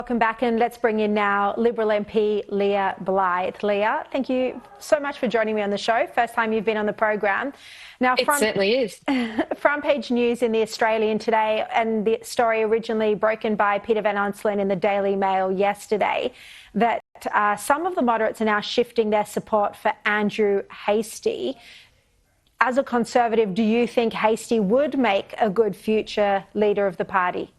Welcome back, and let's bring in now Liberal MP Leah Blythe. Leah, thank you so much for joining me on the show. First time you've been on the program. Now, it certainly is. Front page news in The Australian today, and the story originally broken by Peter Van Onselen in the Daily Mail yesterday, that some of the moderates are now shifting their support for Andrew Hastie. As a Conservative, do you think Hastie would make a good future leader of the party?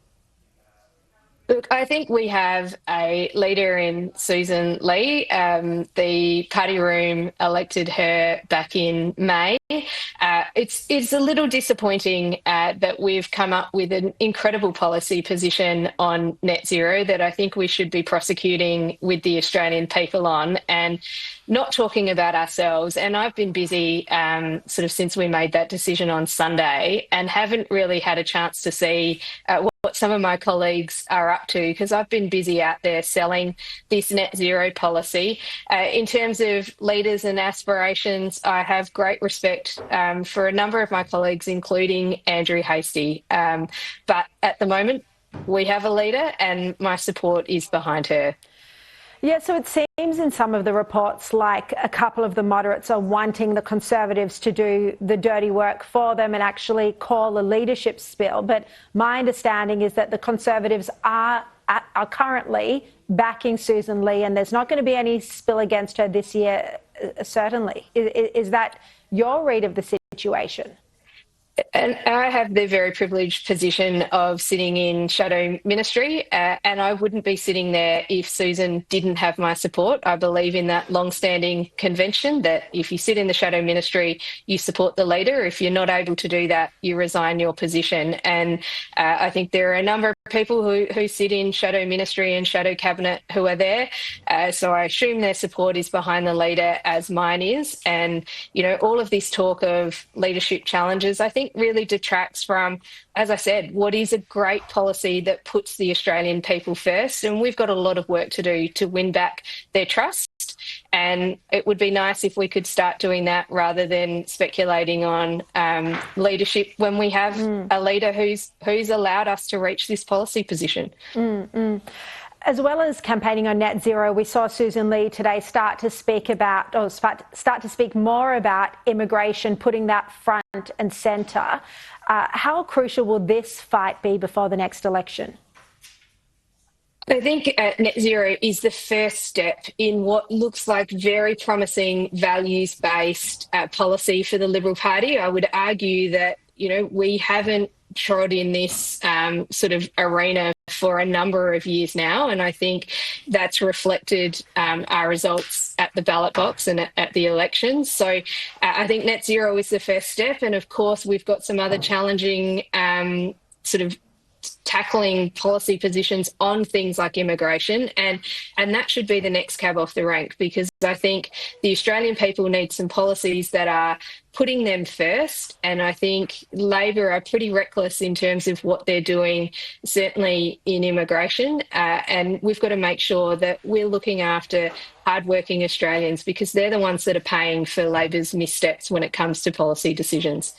Look, I think we have a leader in Susan Lee. The party room elected her back in May. It's a little disappointing that we've come up with an incredible policy position on net zero that I think we should be prosecuting with the Australian people on, and not talking about ourselves. And I've been busy sort of since we made that decision on Sunday, and haven't really had a chance to see what some of my colleagues are up to, because I've been busy out there selling this net zero policy. In terms of leaders and aspirations, I have great respect for a number of my colleagues, including Andrew Hastie. But at the moment, we have a leader and my support is behind her. Yeah, so it seems in some of the reports like a couple of the moderates are wanting the Conservatives to do the dirty work for them and actually call a leadership spill. But my understanding is that the Conservatives are currently backing Susan Lee, and there's not going to be any spill against her this year, certainly. Is that your read of the situation? And I have the very privileged position of sitting in shadow ministry, and I wouldn't be sitting there if Susan didn't have my support. I believe in that long-standing convention that if you sit in the shadow ministry, you support the leader. If you're not able to do that, you resign your position. And I think there are a number of people who sit in shadow ministry and shadow cabinet who are there. So I assume their support is behind the leader, as mine is. And, you know, all of this talk of leadership challenges, I think really detracts from, as I said, what is a great policy that puts the Australian people first. And we've got a lot of work to do to win back their trust. And it would be nice if we could start doing that rather than speculating on leadership when we have a leader who's allowed us to reach this policy position. As well as campaigning on net zero, we saw Susan Lee today start to speak more about immigration, putting that front and centre. How crucial will this fight be before the next election? I think net zero is the first step in what looks like very promising values-based policy for the Liberal Party. I would argue that, you know, we haven't trod in this sort of arena for a number of years now, and I think that's reflected our results at the ballot box and at the elections. So I think net zero is the first step, and of course we've got some other challenging sort of tackling policy positions on things like immigration, and that should be the next cab off the rank, because I think the Australian people need some policies that are putting them first, and I think Labor are pretty reckless in terms of what they're doing, certainly in immigration, and we've got to make sure that we're looking after hardworking Australians, because they're the ones that are paying for Labor's missteps when it comes to policy decisions.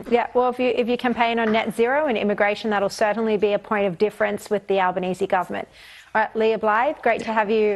Yeah, well, if you campaign on net zero and immigration, that'll certainly be a point of difference with the Albanese government. All right, Leah Blythe, great to have you